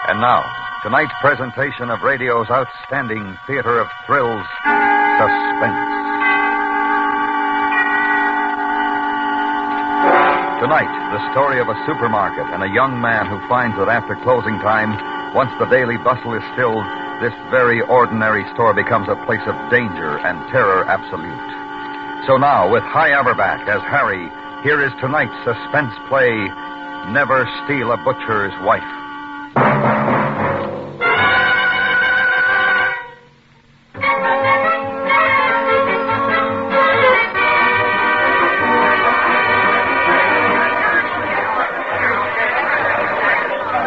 And now, tonight's presentation of radio's outstanding theater of thrills, Suspense. Tonight, the story of a supermarket and a young man who finds that after closing time, once the daily bustle is stilled, this very ordinary store becomes a place of danger and terror absolute. So now, with Hy Averback as Harry, here is tonight's suspense play, Never Steal a Butcher's Wife.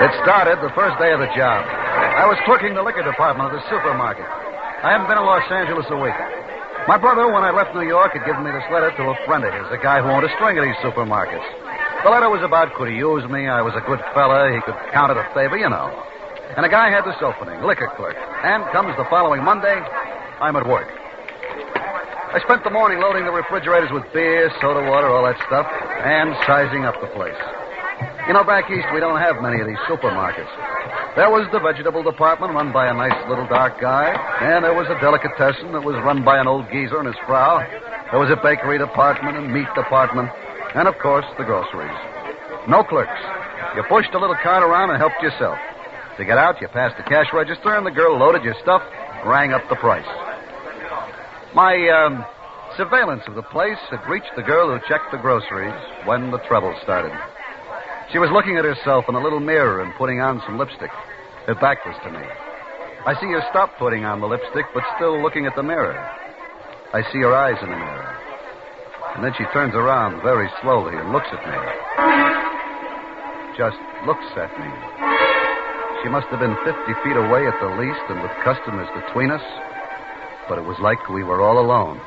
It started the first day of the job. I was clerking the liquor department of the supermarket. I haven't been in Los Angeles a week. My brother, when I left New York, had given me this letter to a friend of his, a guy who owned a string of these supermarkets. The letter was about could he use me, I was a good fella, he could count it a favor, you know. And the guy had this opening, liquor clerk. And comes the following Monday, I'm at work. I spent the morning loading the refrigerators with beer, soda water, all that stuff, and sizing up the place. You know, back east, we don't have many of these supermarkets. There was the vegetable department run by a nice little dark guy, and there was a delicatessen that was run by an old geezer and his frau. There was a bakery department and meat department, and, of course, the groceries. No clerks. You pushed a little cart around and helped yourself. To get out, you passed the cash register, and the girl loaded your stuff, rang up the price. My surveillance of the place had reached the girl who checked the groceries when the trouble started. She was looking at herself in a little mirror and putting on some lipstick. Her back was to me. I see her stop putting on the lipstick, but still looking at the mirror. I see her eyes in the mirror. And then she turns around very slowly and looks at me. Just looks at me. She must have been 50 feet away at the least and with customers between us. But it was like we were all alone.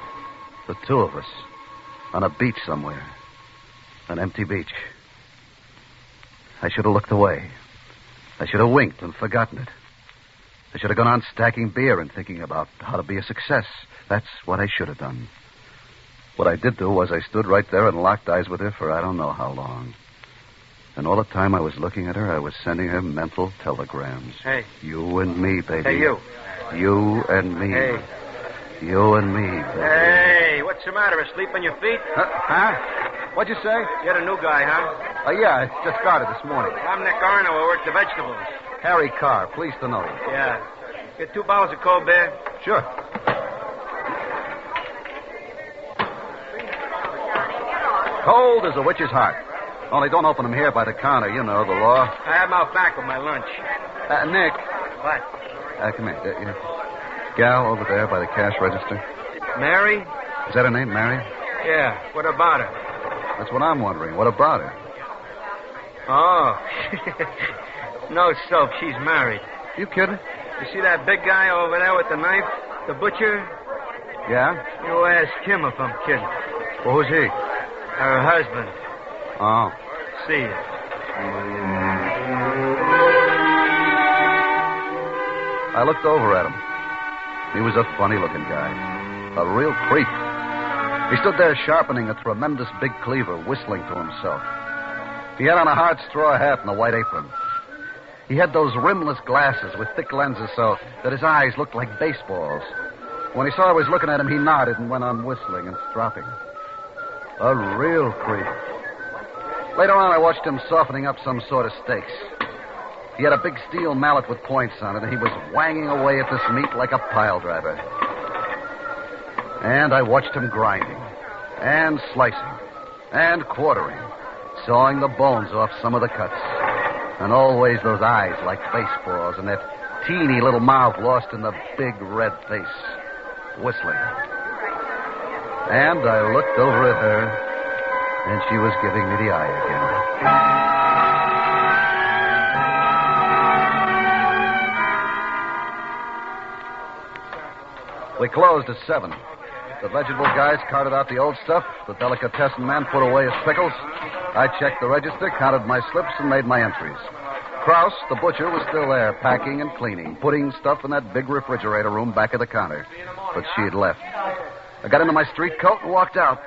The two of us. On a beach somewhere. An empty beach. I should have looked away. I should have winked and forgotten it. I should have gone on stacking beer and thinking about how to be a success. That's what I should have done. What I did do was I stood right there and locked eyes with her for I don't know how long. And all the time I was looking at her, I was sending her mental telegrams. Hey. You and me, baby. Hey, you. You and me. Hey. You and me, baby. Hey, what's the matter? Asleep on your feet? Huh? What'd you say? You're the new guy, huh? Yeah, I just started this morning. I'm Nick Arno. I work the vegetables. Harry Carr, pleased to know you. Yeah. Get 2 bottles of cold beer? Sure. Cold as a witch's heart. Only don't open them here by the counter. You know the law. I have them out back with my lunch. Nick. What? Come here. Gal over there by the cash register. Mary? Is that her name, Mary? Yeah. What about her? That's what I'm wondering. What about her? Oh. No soap. She's married. You kidding? You see that big guy over there with the knife? The butcher? Yeah? You ask him if I'm kidding. Well, who's he? Her husband. Oh. See you. I looked over at him. He was a funny-looking guy. A real creep. He stood there sharpening a tremendous big cleaver, whistling to himself. He had on a hard straw hat and a white apron. He had those rimless glasses with thick lenses so that his eyes looked like baseballs. When he saw I was looking at him, he nodded and went on whistling and stropping. A real creep. Later on, I watched him softening up some sort of steaks. He had a big steel mallet with points on it, and he was whanging away at this meat like a pile driver. And I watched him grinding, and slicing, and quartering, sawing the bones off some of the cuts. And always those eyes like baseballs, and that teeny little mouth lost in the big red face, whistling. And I looked over at her, and she was giving me the eye again. We closed at 7. The vegetable guys carted out the old stuff. The delicatessen man put away his pickles. I checked the register, counted my slips, and made my entries. Kraus, the butcher, was still there, packing and cleaning, putting stuff in that big refrigerator room back of the counter. But she had left. I got into my street coat and walked out.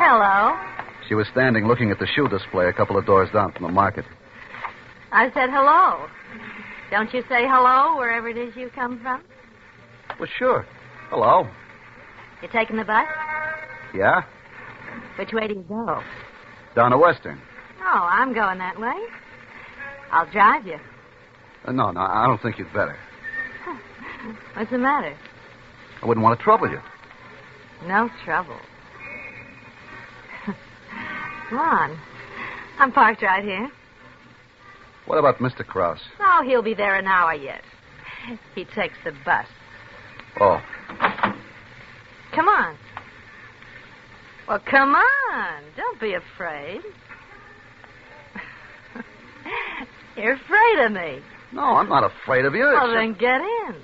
Hello. She was standing looking at the shoe display a couple of doors down from the market. I said hello. Don't you say hello wherever it is you come from? Well, sure. Hello. You taking the bus? Yeah? Which way do you go? Down to Western. Oh, I'm going that way. I'll drive you. No, I don't think you'd better. What's the matter? I wouldn't want to trouble you. No trouble. Come on. I'm parked right here. What about Mr. Krause? Oh, he'll be there an hour yet. He takes the bus. Oh. Come on. Well, come on. Don't be afraid. You're afraid of me. No, I'm not afraid of you. Well, then get in.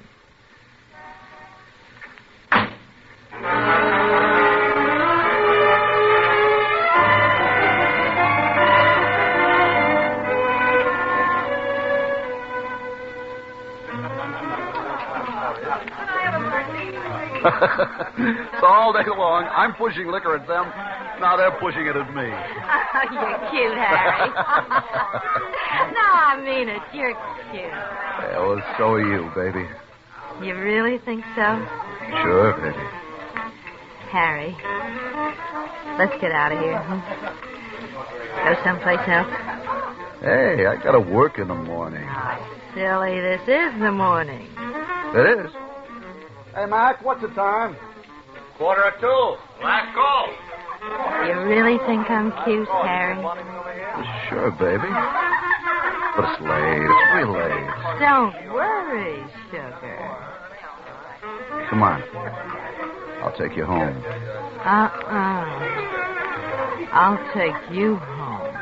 So all day long, I'm pushing liquor at them. Now they're pushing it at me. Oh, you're cute, Harry. No, I mean it. You're cute. Yeah, well, so are you, baby. You really think so? Sure, baby. Harry, let's get out of here. Go someplace else. Hey, I gotta work in the morning. Oh, silly. This is the morning. It is. Hey, Mac, what's the time? 1:45. Last call. You really think I'm cute, Harry? Sure, baby. But it's late. It's real late. Don't worry, sugar. Come on. I'll take you home. I'll take you home.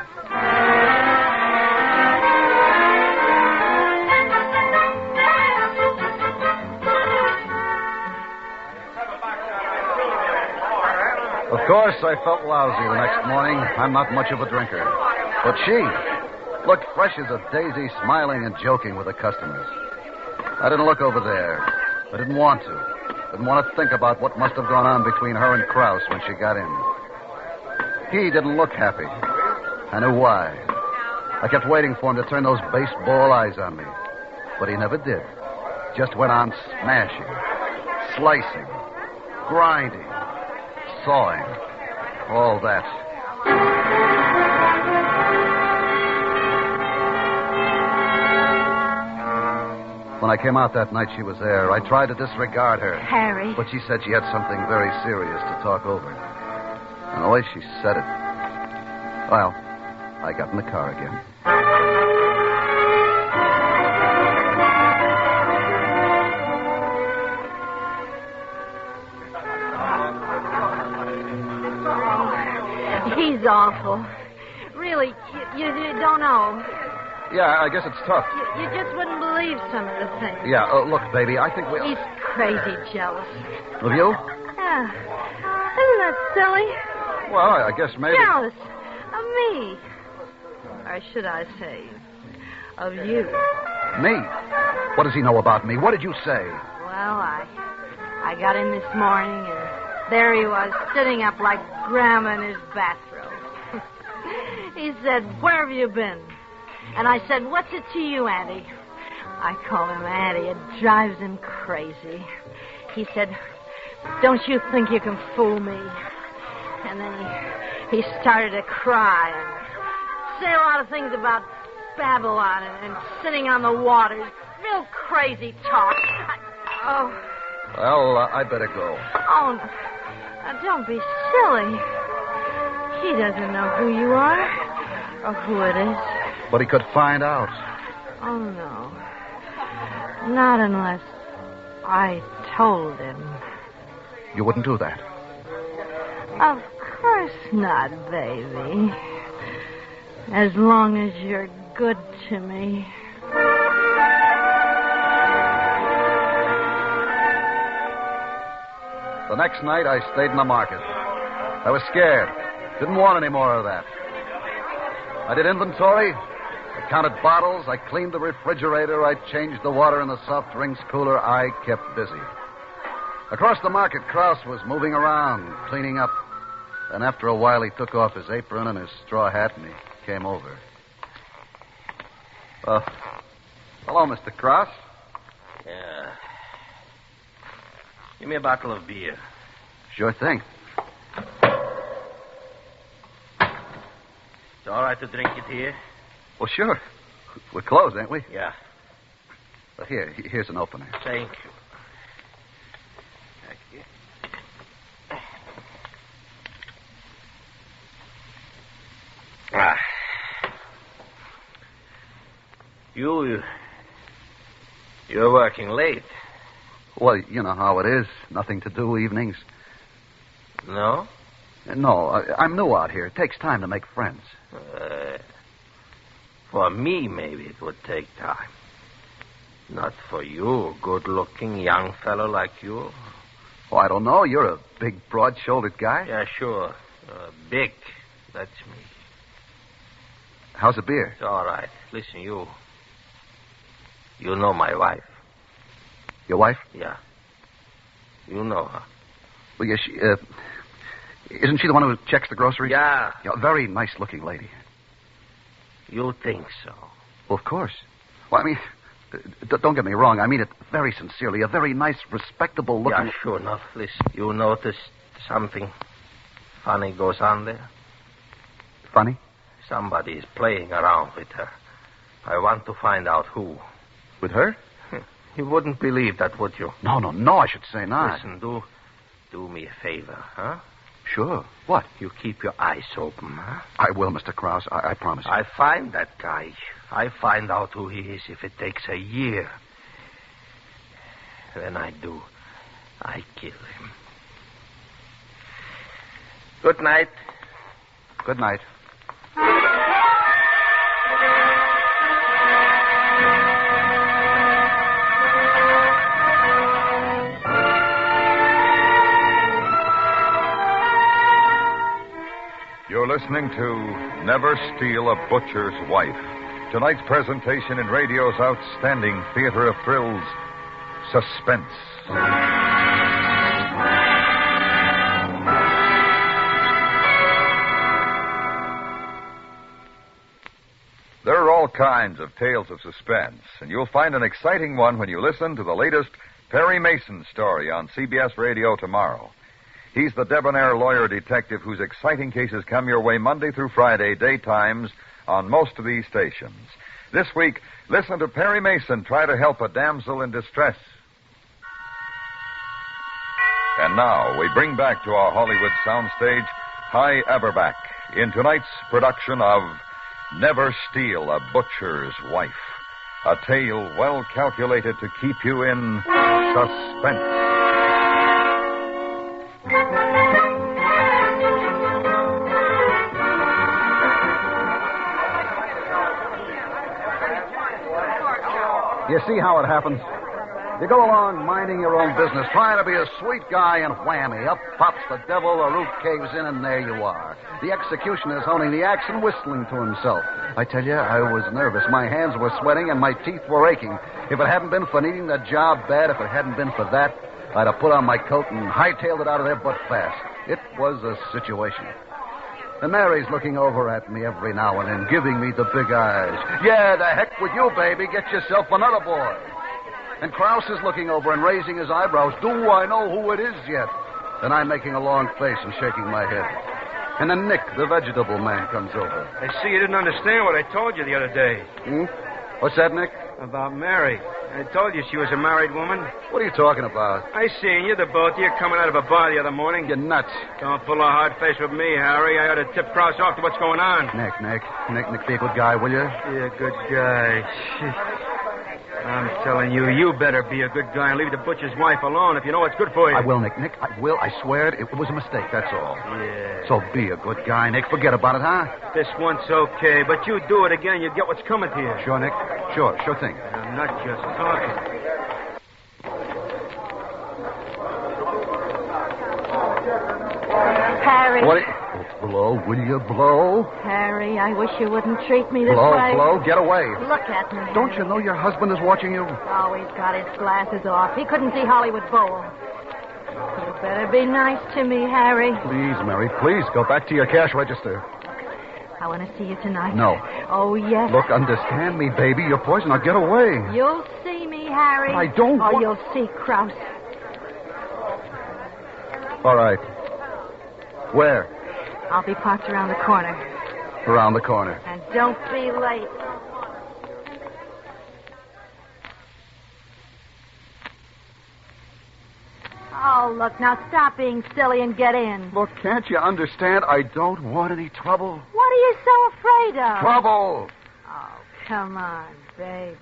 Of course, I felt lousy the next morning. I'm not much of a drinker. But she looked fresh as a daisy, smiling and joking with the customers. I didn't look over there. I didn't want to. Didn't want to think about what must have gone on between her and Krause when she got in. He didn't look happy. I knew why. I kept waiting for him to turn those baseball eyes on me. But he never did. Just went on smashing, slicing, grinding, sawing, all that. When I came out that night, she was there. I tried to disregard her. Harry. But she said she had something very serious to talk over. And the way she said it... Well, I got in the car again. He's awful. Really, you don't know. Yeah, I guess it's tough. You just wouldn't believe some of the things. Yeah, look, baby, I think we... He's crazy jealous. Of you? Yeah. Isn't that silly? Well, I guess maybe... Jealous of me. Or should I say, of you. Me? What does he know about me? What did you say? Well, I got in this morning, and there he was, sitting up like Grandma in his bathrobe. He said, "Where have you been?" And I said, "What's it to you, Auntie?" I call him Auntie. It drives him crazy. He said, "Don't you think you can fool me?" And then he started to cry and say a lot of things about Babylon and sitting on the waters. Real crazy talk. Well, I better go. Oh, now don't be silly. He doesn't know who you are or who it is. But he could find out. Oh, no. Not unless I told him. You wouldn't do that? Of course not, baby. As long as you're good to me. The next night, I stayed in the market. I was scared. Didn't want any more of that. I did inventory. I counted bottles. I cleaned the refrigerator. I changed the water in the soft drinks cooler. I kept busy. Across the market, Krause was moving around, cleaning up. And after a while, he took off his apron and his straw hat, and he came over. Hello, Mr. Cross. Yeah. Give me a bottle of beer. Sure thing. It's all right to drink it here? Well, sure. We're closed, ain't we? Yeah. Well, here's an opener. Thank you. Thank you. Ah. You're working late. Well, you know how it is. Nothing to do evenings. No? No, I'm new out here. It takes time to make friends. For me, maybe it would take time. Not for you, a good-looking young fellow like you. Oh, I don't know. You're a big, broad-shouldered guy. Yeah, sure. Big. That's me. How's the beer? It's all right. Listen, you know my wife. Your wife? Yeah. You know her. Well, yes, isn't she the one who checks the groceries? Yeah. Yeah, a very nice-looking lady. You think so? Well, of course. Well, I mean, don't get me wrong. I mean it very sincerely. A very nice, respectable-looking... Yeah, sure enough. Listen, you noticed something funny goes on there? Funny? Somebody is playing around with her. I want to find out who. With her? You wouldn't believe that, would you? No, I should say not. Listen, do me a favor, huh? Sure. What? You keep your eyes open, huh? I will, Mr. Krause. I promise you. I find that guy. I find out who he is if it takes a year. Then I do. I kill him. Good night. Good night. You're listening to Never Steal a Butcher's Wife. Tonight's presentation in radio's outstanding theater of thrills, Suspense. There are all kinds of tales of suspense, and you'll find an exciting one when you listen to the latest Perry Mason story on CBS Radio tomorrow. He's the debonair lawyer detective whose exciting cases come your way Monday through Friday, daytimes, on most of these stations. This week, listen to Perry Mason try to help a damsel in distress. And now, we bring back to our Hollywood soundstage Hy Averback in tonight's production of Never Steal a Butcher's Wife, a tale well calculated to keep you in suspense. You see how it happens? You go along minding your own business, trying to be a sweet guy, and whammy, up pops the devil, the roof caves in, and there you are. The executioner's honing the axe and whistling to himself. I tell you, I was nervous. My hands were sweating and my teeth were aching. If it hadn't been for needing the job bad, if it hadn't been for that, I'd have put on my coat and hightailed it out of there but fast. It was a situation. And Mary's looking over at me every now and then, giving me the big eyes. Yeah, the heck with you, baby. Get yourself another boy. And Krause is looking over and raising his eyebrows. Do I know who it is yet? And I'm making a long face and shaking my head. And then Nick, the vegetable man, comes over. I see you didn't understand what I told you the other day. What's that, Nick? About Mary. I told you she was a married woman. What are you talking about? I seen you, the both of you, coming out of a bar the other morning. You're nuts. Don't pull a hard face with me, Harry. I ought to tip Krause off to what's going on. Nick, be a good guy, will you? Yeah, good guy. I'm telling you, you better be a good guy and leave the butcher's wife alone if you know what's good for you. I will, Nick. I will. I swear it was a mistake, that's all. Yeah. So be a good guy, Nick. Forget about it, huh? This once okay, but you do it again, you get what's coming to you. Sure, Nick. Sure thing. I'm not just talking. Harry. What? Blow, will you blow? Harry, I wish you wouldn't treat me this way. Blow, get away. Look at me, Don't Harry. you know your husband is watching you? Oh, he's got his glasses off. He couldn't see Hollywood Bowl. He'll Better be nice to me, Harry. Please, Mary, please go back to your cash register. I want to see you tonight. No. Oh, yes. Look, understand me, baby. You're poison. Now get away. You'll see me, Harry. I don't Or want- you'll see Krause. All right. Where? I'll be parked around the corner. Around the corner. And don't be late. Oh, look, now stop being silly and get in. Look, can't you understand? I don't want any trouble. What are you so afraid of? Trouble! Oh, come on, baby.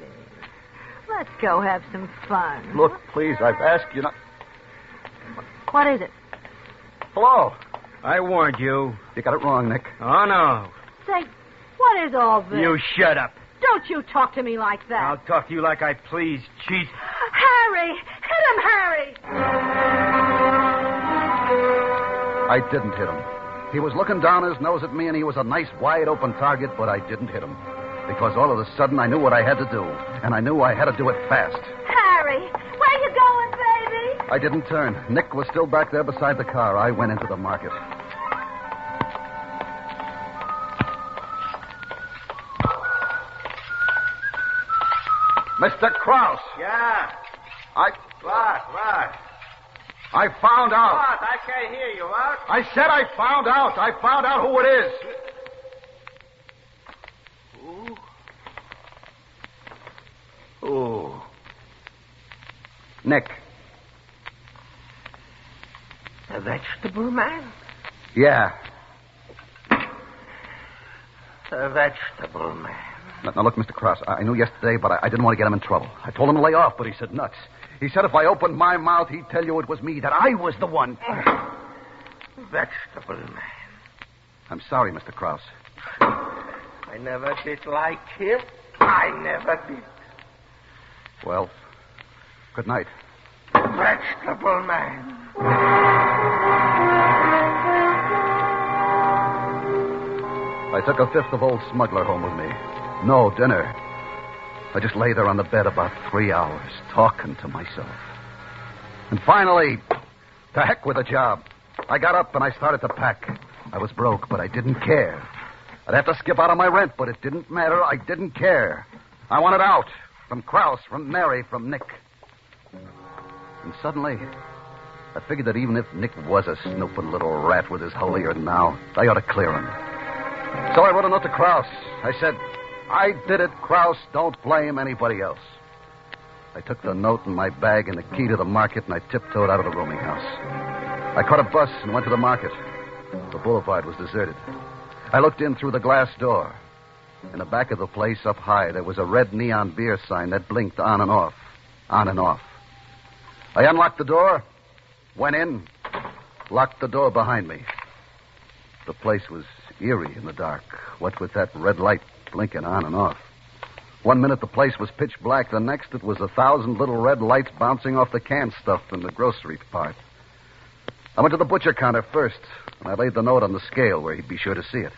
Let's go have some fun. Look, please, I've asked you not... What is it? Hello. I warned you. You got it wrong, Nick. Oh, no. Say, what is all this? You shut up. Don't you talk to me like that. I'll talk to you like I please, cheat. Harry! Hit him, Harry! I didn't hit him. He was looking down his nose at me, and he was a nice, wide-open target, but I didn't hit him. Because all of a sudden, I knew what I had to do, and I knew I had to do it fast. Harry! Where you going, baby? I didn't turn. Nick was still back there beside the car. I went into the market. Mr. Krause, Yeah. What? I found out. What? I can't hear you. What? I said I found out. I found out who it is. Who? Nick. The vegetable man? Yeah. The vegetable man. Now, look, Mr. Krause, I knew yesterday, but I didn't want to get him in trouble. I told him to lay off, but he said nuts. He said if I opened my mouth, he'd tell you it was me, that I was the one. Vegetable man. I'm sorry, Mr. Krause. I never did like him. I never did. Well, good night. Vegetable man. I took a fifth of old smuggler home with me. No dinner. I just lay there on the bed about 3 hours, talking to myself. And finally, to heck with the job. I got up and I started to pack. I was broke, but I didn't care. I'd have to skip out on my rent, but it didn't matter. I didn't care. I wanted out. From Krause, from Mary, from Nick. And suddenly, I figured that even if Nick was a snooping little rat with his holier than thou, I ought to clear him. So I wrote a note to Krause. I said, I did it, Krause. Don't blame anybody else. I took the note in my bag and the key to the market, and I tiptoed out of the rooming house. I caught a bus and went to the market. The boulevard was deserted. I looked in through the glass door. In the back of the place, up high, there was a red neon beer sign that blinked on and off. On and off. I unlocked the door, went in, locked the door behind me. The place was eerie in the dark, what with that red light blinking on and off. 1 minute the place was pitch black, the next it was 1,000 little red lights bouncing off the canned stuff in the grocery part. I went to the butcher counter first, and I laid the note on the scale where he'd be sure to see it.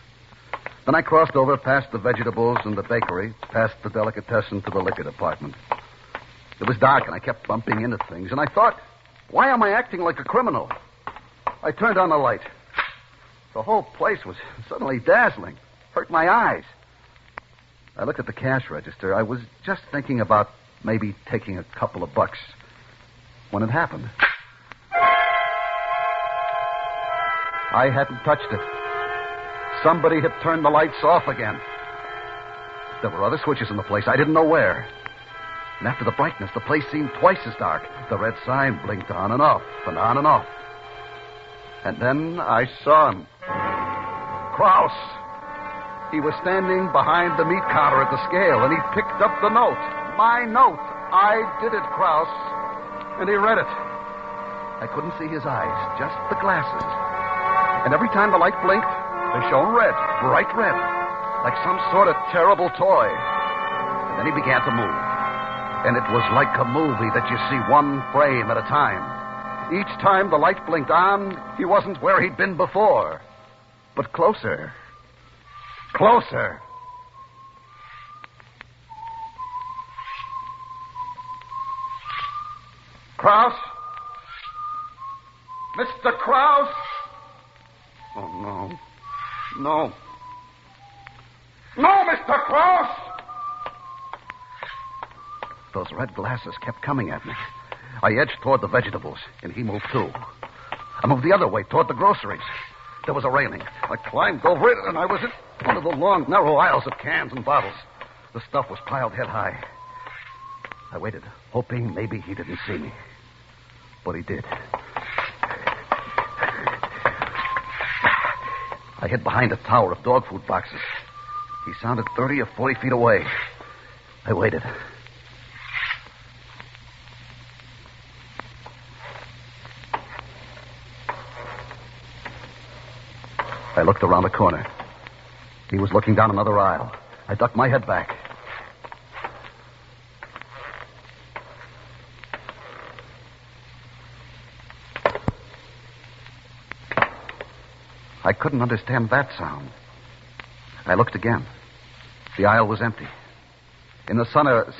Then I crossed over past the vegetables and the bakery, past the delicatessen to the liquor department. It was dark, and I kept bumping into things, and I thought, why am I acting like a criminal? I turned on the light. The whole place was suddenly dazzling. Hurt my eyes. I looked at the cash register. I was just thinking about maybe taking a couple of bucks when it happened. I hadn't touched it. Somebody had turned the lights off again. There were other switches in the place. I didn't know where. And after the brightness, the place seemed twice as dark. The red sign blinked on and off and on and off. And then I saw him. Krause. He was standing behind the meat counter at the scale, and he picked up the note. My note. I did it, Krause. And he read it. I couldn't see his eyes, just the glasses. And every time the light blinked, they shone red, bright red, like some sort of terrible toy. And then he began to move. And it was like a movie that you see one frame at a time. Each time the light blinked on, he wasn't where he'd been before, but closer. Closer. Krause? Mr. Krause? Oh, no. No. No, Mr. Krause! Those red glasses kept coming at me. I edged toward the vegetables, and he moved too. I moved the other way, toward the groceries. There was a railing. I climbed over it, and I was in one of the long, narrow aisles of cans and bottles. The stuff was piled head high. I waited, hoping maybe he didn't see me. But he did. I hid behind a tower of dog food boxes. He sounded 30 or 40 feet away. I waited. I looked around the corner. He was looking down another aisle. I ducked my head back. I couldn't understand that sound. I looked again. The aisle was empty. In the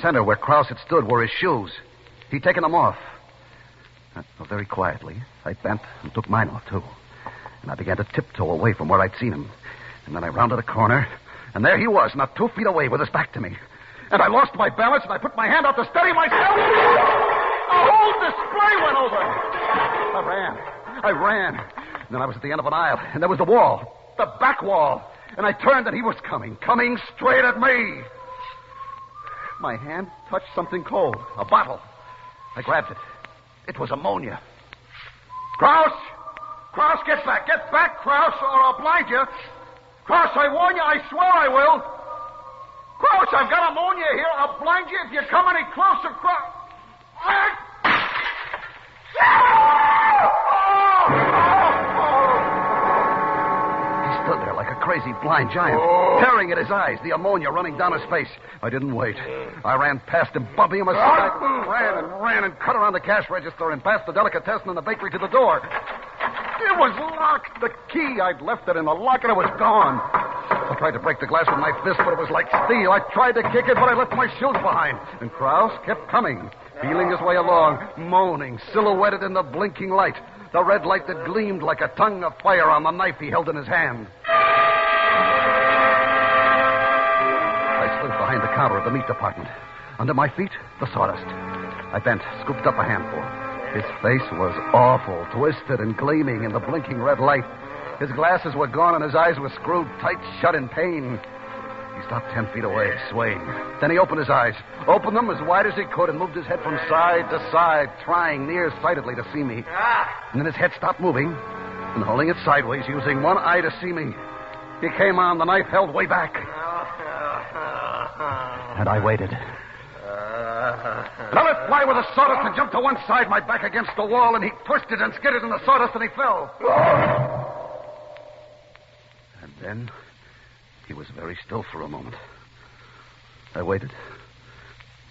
center where Krause had stood were his shoes. He'd taken them off. Very quietly, I bent and took mine off, too. And I began to tiptoe away from where I'd seen him. And then I rounded a corner, and there he was, not 2 feet away, with his back to me. And I lost my balance, and I put my hand out to steady myself. The whole display went over. I ran. And then I was at the end of an aisle, and there was the wall, the back wall. And I turned, and he was coming straight at me. My hand touched something cold, a bottle. I grabbed it. It was ammonia. Krause! Krause, get back, Krause, or I'll blind you. Krause, I warn you, I swear I will. Krause, I've got ammonia here. I'll blind you if you come any closer, Krause. He stood there like a crazy blind giant, tearing at his eyes, the ammonia running down his face. I didn't wait. I ran past him, bumping him aside. Ran and cut around the cash register and past the delicatessen and the bakery to the door. It was locked. The key, I'd left it in the lock, and it was gone. I tried to break the glass with my fist, but it was like steel. I tried to kick it, but I left my shoes behind. And Krause kept coming, feeling his way along, moaning, silhouetted in the blinking light, the red light that gleamed like a tongue of fire on the knife he held in his hand. I slid behind the counter of the meat department. Under my feet, the sawdust. I bent, scooped up a handful. His face was awful, twisted and gleaming in the blinking red light. His glasses were gone and his eyes were screwed tight shut in pain. He stopped 10 feet away, swaying. Then he opened his eyes, opened them as wide as he could, and moved his head from side to side, trying nearsightedly to see me. And then his head stopped moving, and holding it sideways, using one eye to see me. He came on, the knife held way back. And I waited. Let it fly with the sawdust and jumped to one side, my back against the wall, and he twisted and skidded in the sawdust, and he fell. And then he was very still for a moment. I waited,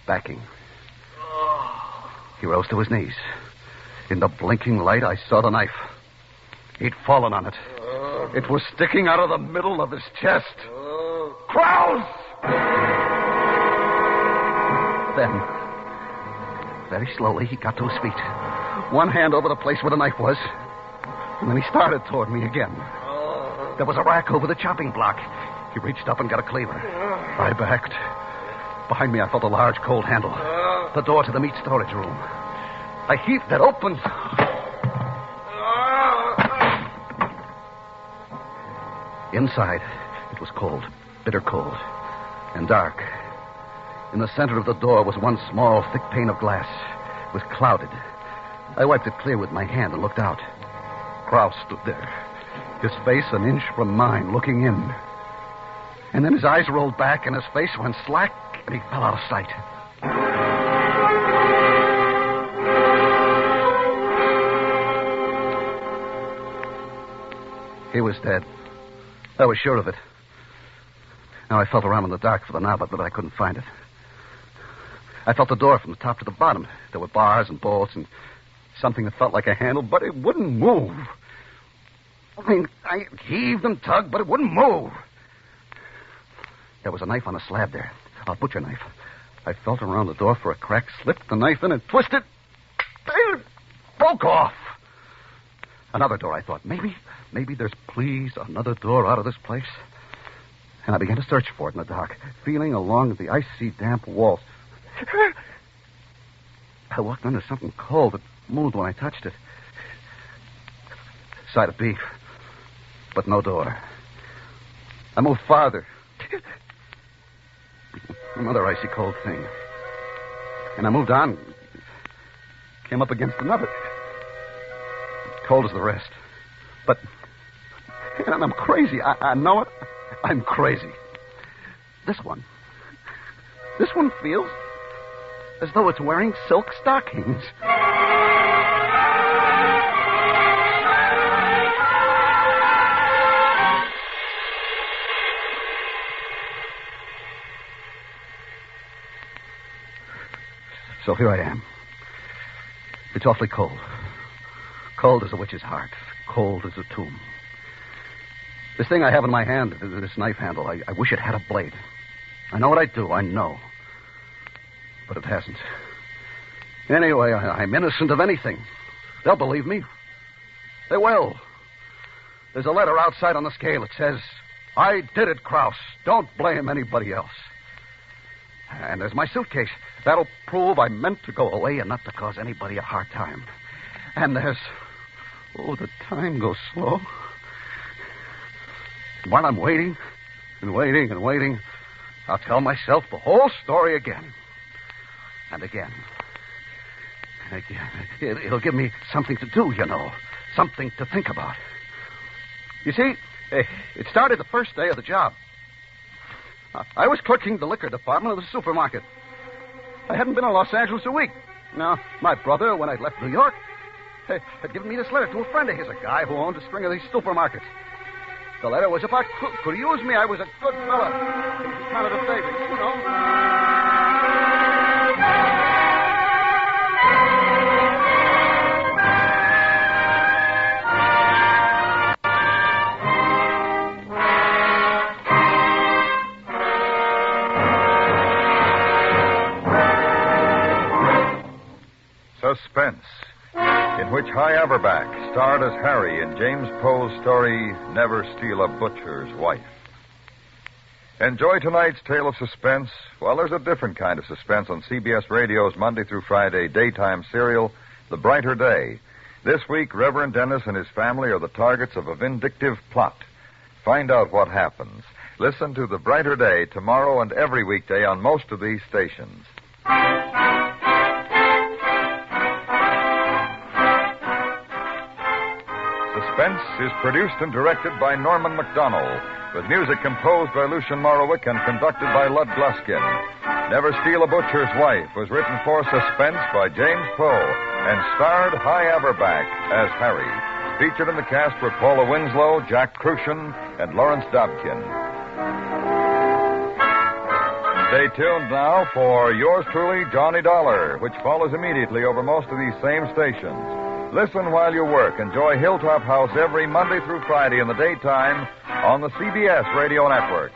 backing. He rose to his knees. In the blinking light, I saw the knife. He'd fallen on it. It was sticking out of the middle of his chest. Krause! Then, very slowly, he got to his feet. One hand over the place where the knife was. And then he started toward me again. There was a rack over the chopping block. He reached up and got a cleaver. I backed. Behind me, I felt a large, cold handle. The door to the meat storage room. I heaved it open. Inside, it was cold, bitter cold, and dark. In the center of the door was one small, thick pane of glass. It was clouded. I wiped it clear with my hand and looked out. Krause stood there, his face an inch from mine, looking in. And then his eyes rolled back and his face went slack and he fell out of sight. He was dead. I was sure of it. Now I felt around in the dark for the knob, but I couldn't find it. I felt the door from the top to the bottom. There were bars and bolts and something that felt like a handle, but it wouldn't move. I mean, I heaved and tugged, but it wouldn't move. There was a knife on a slab there, a butcher knife. I felt around the door for a crack, slipped the knife in and twisted. It broke off. Another door, I thought. Maybe there's, please, another door out of this place. And I began to search for it in the dark, feeling along the icy, damp walls. I walked under something cold that moved when I touched it. Side of beef, but no door. I moved farther. Another icy cold thing. And I moved on. Came up against another. Cold as the rest. But and I'm crazy. I know it. I'm crazy. This one feels as though it's wearing silk stockings. So here I am. It's awfully cold. Cold as a witch's heart. Cold as a tomb. This thing I have in my hand, this knife handle, I wish it had a blade. I know what I do, I know. But it hasn't. Anyway, I'm innocent of anything. They'll believe me. They will. There's a letter outside on the scale. It says, I did it, Krause. Don't blame anybody else. And there's my suitcase. That'll prove I meant to go away and not to cause anybody a hard time. And there's... Oh, the time goes slow. While I'm waiting and waiting and waiting, I'll tell myself the whole story again. And again. And again. It'll give me something to do, you know. Something to think about. You see, it started the first day of the job. I was clerking the liquor department of the supermarket. I hadn't been in Los Angeles a week. Now, my brother, when I left New York, had given me this letter to a friend of his, a guy who owned a string of these supermarkets. The letter was if I could use me, I was a good fella. He kind of a favor, you know. Suspense, in which High Averback starred as Harry in James Poe's story, Never Steal a Butcher's Wife. Enjoy tonight's tale of suspense. Well, there's a different kind of suspense on CBS Radio's Monday through Friday daytime serial, The Brighter Day. This week, Reverend Dennis and his family are the targets of a vindictive plot. Find out what happens. Listen to The Brighter Day tomorrow and every weekday on most of these stations. Suspense is produced and directed by Norman MacDonald, with music composed by Lucien Morowick and conducted by Lud Gluskin. Never Steal a Butcher's Wife was written for Suspense by James Poe and starred High Averback as Harry. Featured in the cast were Paula Winslow, Jack Crucian, and Lawrence Dobkin. Stay tuned now for yours truly, Johnny Dollar, which follows immediately over most of these same stations. Listen while you work. Enjoy Hilltop House every Monday through Friday in the daytime on the CBS Radio Network.